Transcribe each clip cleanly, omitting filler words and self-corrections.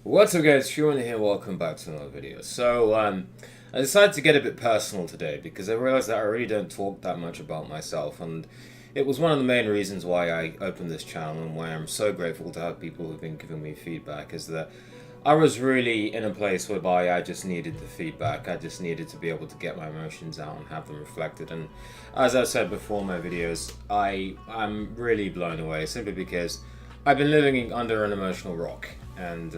What's up guys, Sean here, welcome back to another video. I decided to get a bit personal today because I realized that I really don't talk that much about myself, and it was one of the main reasons why I opened this channel and why I'm so grateful to have people who've been giving me feedback, is that I was really in a place whereby I just needed the feedback. I just needed to be able to get my emotions out and have them reflected. And as I've said before in my videos, I'm really blown away simply because I've been living under an emotional rock, and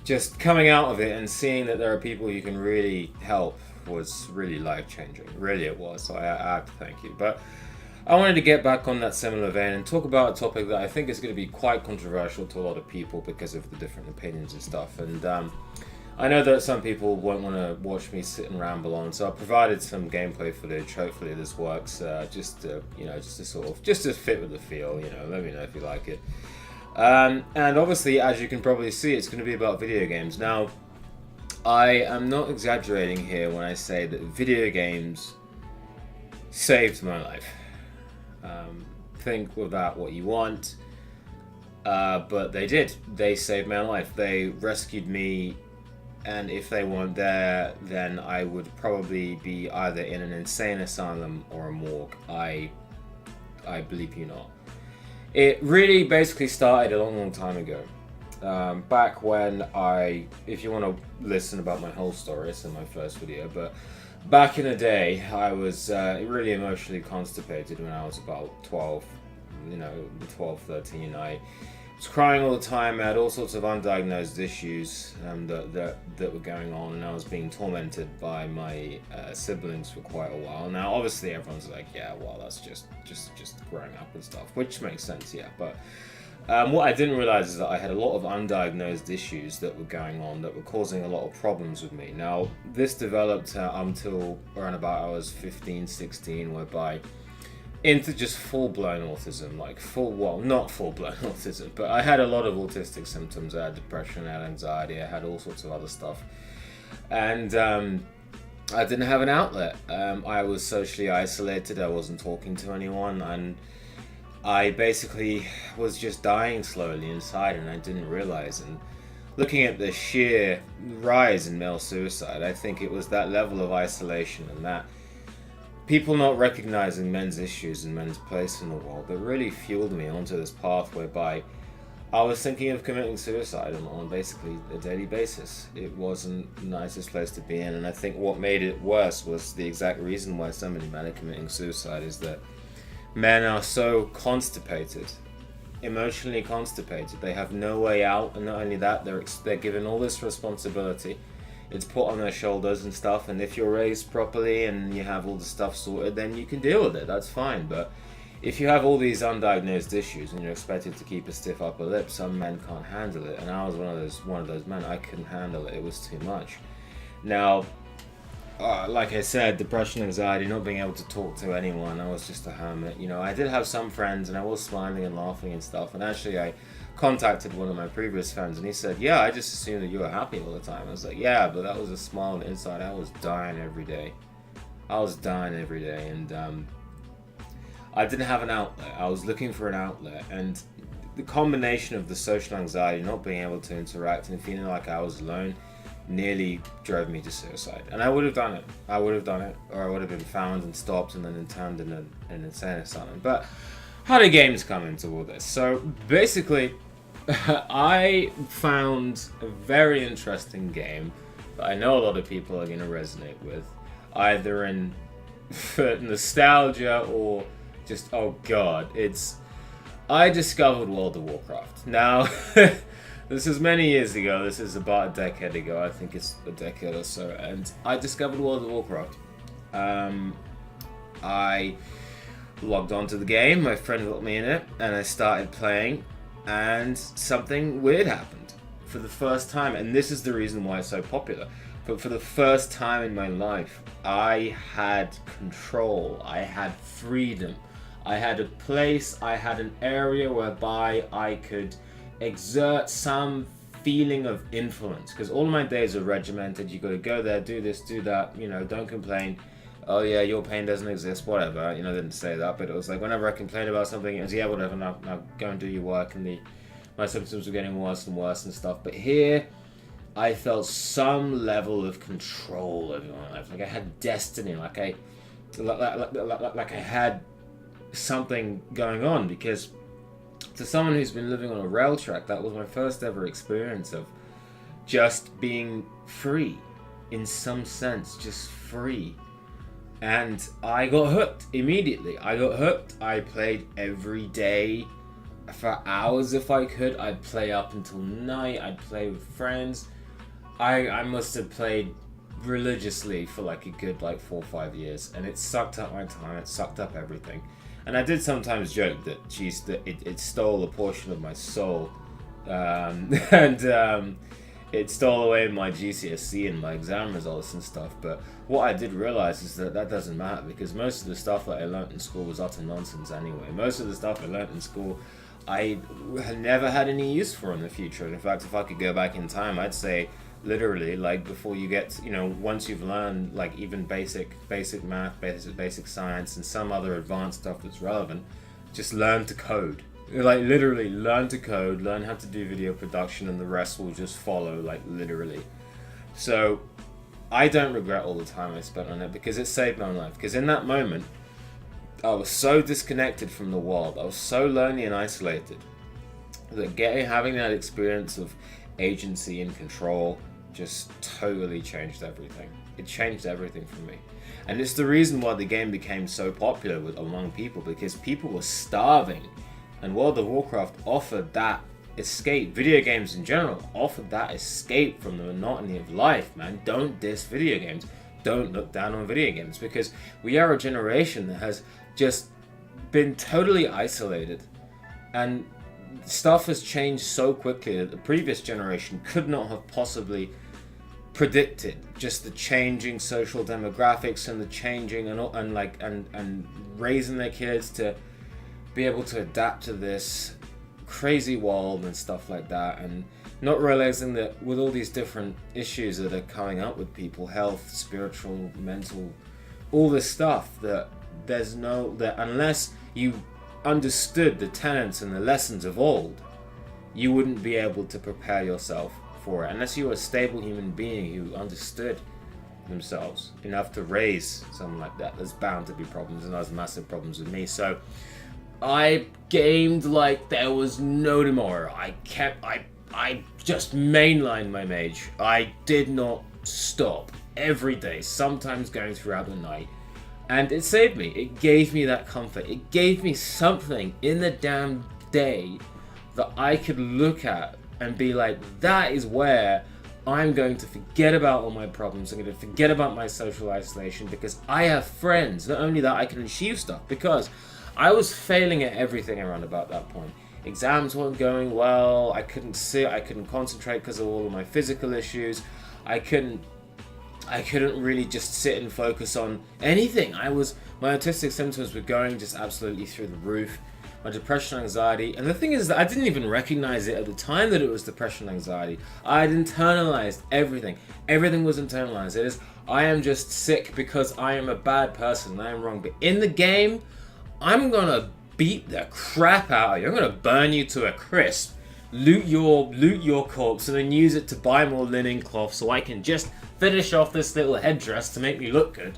just coming out of it and seeing that there are people you can really help was really life changing. Really, it was. So I have to thank you. But I wanted to get back on that similar vein and talk about a topic that I think is going to be quite controversial to a lot of people because of the different opinions and stuff. And I know that some people won't want to watch me sit and ramble on, so I provided some gameplay footage. Hopefully, this works. Just to fit with the feel. Let me know if you like it. And obviously, as you can probably see, it's going to be about video games. Now, I am not exaggerating here when I say that video games saved my life. Think of that what you want, but they did. They saved my life. They rescued me, and if they weren't there, then I would probably be either in an insane asylum or a morgue. I believe you not. It really basically started a long time ago. Back when if you want to listen about my whole story, it's in my first video, but back in the day, I was really emotionally constipated when I was about 12, 12, 13. I was crying all the time. I had all sorts of undiagnosed issues that were going on, and I was being tormented by my siblings for quite a while. Now, obviously, everyone's like, yeah, well, that's just growing up and stuff, which makes sense, yeah, but what I didn't realize is that I had a lot of undiagnosed issues that were going on that were causing a lot of problems with me. Now, this developed until around about I was 15, 16, whereby into just full-blown autism, not full-blown autism, but I had a lot of autistic symptoms. I had depression, I had anxiety, I had all sorts of other stuff. And I didn't have an outlet. I was socially isolated, I wasn't talking to anyone, and I basically was just dying slowly inside, and I didn't realize. And looking at the sheer rise in male suicide, I think it was that level of isolation and that people not recognizing men's issues and men's place in the world that really fueled me onto this path whereby I was thinking of committing suicide on basically a daily basis. It wasn't the nicest place to be in, and I think what made it worse was the exact reason why so many men are committing suicide is that men are so constipated, emotionally constipated. They have no way out, and not only that, they're given all this responsibility. It's put on their shoulders and stuff, and if you're raised properly and you have all the stuff sorted, then you can deal with it, that's fine. But if you have all these undiagnosed issues and you're expected to keep a stiff upper lip, some men can't handle it, and I was one of those men. I couldn't handle it. It was too much. Now, like I said, depression, anxiety, not being able to talk to anyone. I was just a hermit. I did have some friends, and I was smiling and laughing and stuff. And actually, I contacted one of my previous friends, and he said, "Yeah, I just assumed that you were happy all the time." I was like, "Yeah, but that was a smile on the inside. I was dying every day. And I didn't have an outlet. I was looking for an outlet, and the combination of the social anxiety, not being able to interact, and feeling like I was alone, nearly drove me to suicide. And I would have done it. Or I would have been found and stopped and then interned in an insane asylum. But how do games come into all this? So basically, I found a very interesting game that I know a lot of people are going to resonate with, either in nostalgia or just, oh god, I discovered World of Warcraft. Now, this is many years ago. This is about a decade ago. I think it's a decade or so. And I discovered World of Warcraft. I logged onto the game. My friend got me in it. And I started playing. And something weird happened. For the first time. And this is the reason why it's so popular. But for the first time in my life, I had control. I had freedom. I had a place. I had an area whereby I could exert some feeling of influence, because all my days are regimented. You got to go there, do this, do that, don't complain. Oh yeah, your pain doesn't exist, whatever. They didn't say that, but it was like whenever I complained about something, it was, yeah, whatever, now go and do your work. And my symptoms were getting worse and worse and stuff. But here, I felt some level of control over my life. Like I had destiny. Like I had something going on, because to someone who's been living on a rail track, that was my first ever experience of just being free, in some sense, just free. And I got hooked immediately. I played every day for hours if I could. I'd play up until night. I'd play with friends. I must have played religiously for like a good 4 or 5 years, and it sucked up my time. It sucked up everything. And I did sometimes joke that it stole a portion of my soul, and it stole away my GCSE and my exam results and stuff. But what I did realize is that doesn't matter, because most of the stuff that I learnt in school was utter nonsense anyway. Most of the stuff I learnt in school, I never had any use for in the future. And in fact, if I could go back in time, I'd say literally, before you get, once you've learned even basic math, basic science, and some other advanced stuff that's relevant, just learn to code. Literally learn to code, learn how to do video production, and the rest will just follow, literally. So I don't regret all the time I spent on it, because it saved my life. Because in that moment, I was so disconnected from the world, I was so lonely and isolated, that having that experience of agency and control just totally changed everything. It changed everything for me. And it's the reason why the game became so popular among people, because people were starving. And World of Warcraft offered that escape. Video games in general offered that escape from the monotony of life, man. Don't diss video games. Don't look down on video games, because we are a generation that has just been totally isolated. And stuff has changed so quickly that the previous generation could not have possibly predicted just the changing social demographics and the changing and raising their kids to be able to adapt to this crazy world and stuff like that, and not realizing that with all these different issues that are coming up with people, health, spiritual, mental, all this stuff, that unless you understood the tenets and the lessons of old, you wouldn't be able to prepare yourself for it, unless you were a stable human being who understood themselves enough to raise something like that. There's bound to be problems, and there's massive problems with me. So I gamed like there was no tomorrow. I just mainlined my mage. I did not stop every day, sometimes going throughout the night. And it saved me. It gave me that comfort. It gave me something in the damn day that I could look at and be like, that is where I'm going to forget about all my problems. I'm going to forget about my social isolation, because I have friends. Not only that, I can achieve stuff, because I was failing at everything around about that point. Exams weren't going well. I couldn't sit. I couldn't concentrate because of all of my physical issues. I couldn't really just sit and focus on anything. My autistic symptoms were going just absolutely through the roof. My depression, anxiety, and the thing is that I didn't even recognize it at the time that it was depression, anxiety. I had internalized everything. Everything was internalized. It is, I am just sick because I am a bad person and I am wrong. But in the game, I'm gonna beat the crap out of you. I'm gonna burn you to a crisp, loot your corpse, and then use it to buy more linen cloth so I can just finish off this little headdress to make me look good.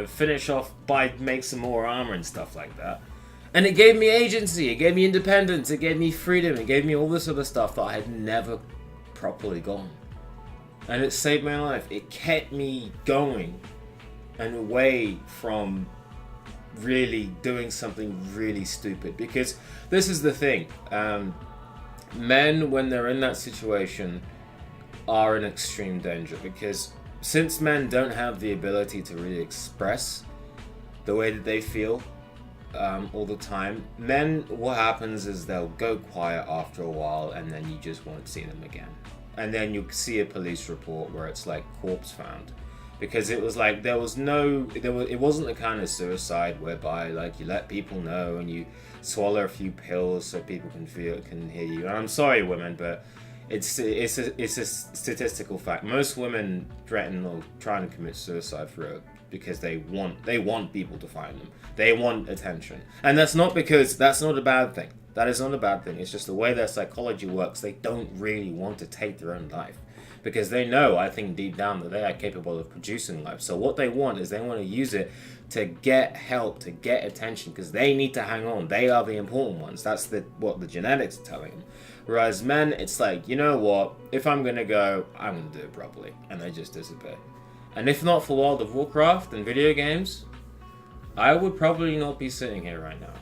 Finish off make some more armor and stuff like that. And it gave me agency, it gave me independence, it gave me freedom, it gave me all this other stuff that I had never properly gotten. And it saved my life. It kept me going and away from really doing something really stupid. Because this is the thing, men, when they're in that situation, are in extreme danger, because since men don't have the ability to really express the way that they feel all the time, men, what happens is they'll go quiet after a while, and then you just won't see them again. And then you see a police report where it's like corpse found, because it was like it wasn't the kind of suicide whereby you let people know and you swallow a few pills so people can hear you. And I'm sorry, women, but it's a statistical fact. Most women threaten or try to commit suicide because they want people to find them. They want attention, and that's not a bad thing. That is not a bad thing. It's just the way their psychology works. They don't really want to take their own life. Because they know, I think deep down, that they are capable of producing life. So what they want is they want to use it to get help, to get attention, because they need to hang on. They are the important ones. That's what the genetics are telling them. Whereas men, it's like, you know what? If I'm going to go, I'm going to do it properly. And they just disappear. And if not for World of Warcraft and video games, I would probably not be sitting here right now.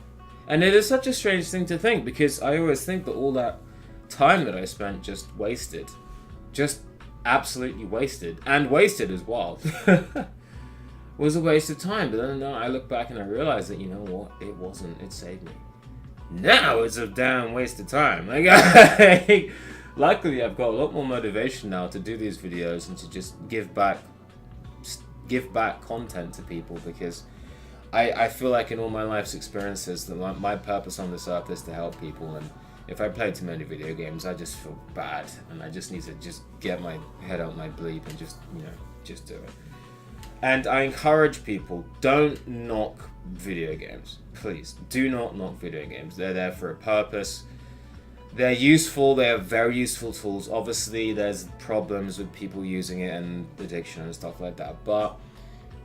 And it is such a strange thing to think, because I always think that all that time that I spent just wasted. Just absolutely wasted. And wasted as well. Was a waste of time. But then I look back and I realize that, you know what? It wasn't. It saved me. Now it's a damn waste of time. Like, luckily I've got a lot more motivation now to do these videos and to just give back content to people, because I feel like in all my life's experiences that my purpose on this earth is to help people, and if I play too many video games I just feel bad and I just need to just get my head out my bleep and just, you know, just do it. And I encourage people, don't knock video games. Please, do not knock video games. They're there for a purpose. They're useful. They are very useful tools. Obviously, there's problems with people using it and addiction and stuff like that. But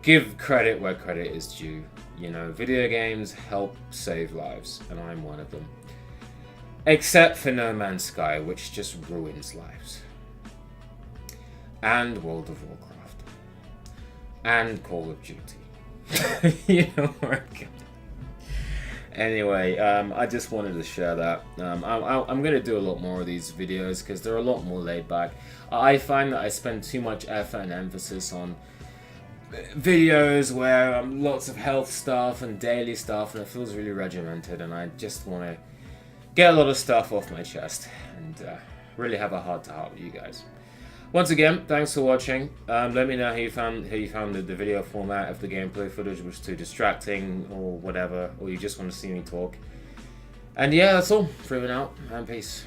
give credit where credit is due. You know, video games help save lives, and I'm one of them. Except for No Man's Sky, which just ruins lives. And World of Warcraft. And Call of Duty. You know where I go. Anyway, I just wanted to share that. I'm going to do a lot more of these videos because they're a lot more laid back. I find that I spend too much effort and emphasis on videos where lots of health stuff and daily stuff, and it feels really regimented, and I just want to get a lot of stuff off my chest and really have a heart-to-heart with you guys. Once again, thanks for watching. Let me know how you found the video format, if the gameplay footage was too distracting or whatever, or you just want to see me talk. And yeah, that's all. Freeman out, and peace.